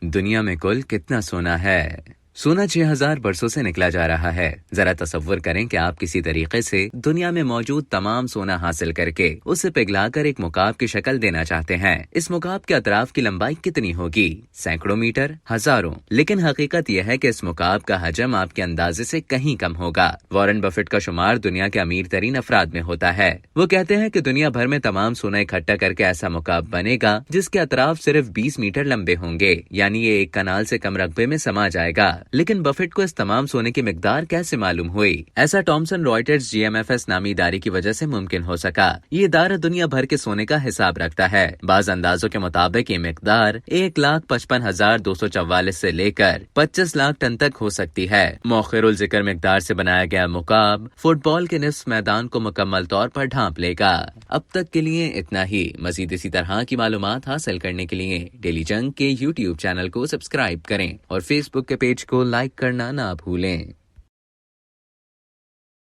दुनिया में कुल कितना सोना है? सोना 6000 बरसों से निकला जा रहा है। जरा तसव्वुर करें कि आप किसी तरीके से दुनिया में मौजूद तमाम सोना हासिल करके उसे पिघलाकर एक मुकाब की शक्ल देना चाहते हैं। इस मुकाब के अतराफ की लंबाई कितनी होगी? सैकड़ों मीटर, हजारों। लेकिन हकीकत यह है कि इस मुकाब का हजम आपके अंदाजे से कहीं कम होगा। वॉरेन बफेट का शुमार दुनिया के अमीर तरीन अफराद में होता है। वो कहते हैं कि दुनिया भर में तमाम सोना इकट्ठा करके ऐसा मुकाब बनेगा जिसके अतराफ सिर्फ 20 मीटर लंबे होंगे, यानी ये एक कनाल से कम रकबे में समा जाएगा। लेकिन बफेट को इस तमाम सोने की मिकदार कैसे मालूम हुई? ऐसा थॉमसन रॉयटर्स GMFS नामी इदारे की वजह से मुमकिन हो सका। ये इदारा दुनिया भर के सोने का हिसाब रखता है। बाज अंदाजों के मुताबिक ये मिकदार 1,55,244 से लेकर 25 लाख टन तक हो सकती है। मौखिरुल जिक्र मिकदार से बनाया गया मुकाब फुटबॉल के निस्फ मैदान को मुकम्मल तौर पर ढांप लेगा। अब तक के लिए इतना ही। मजीद इसी तरह की मालूमात हासिल करने के लिए डेली जंग के YouTube चैनल को सब्सक्राइब करें और Facebook के पेज को लाइक करना ना भूलें।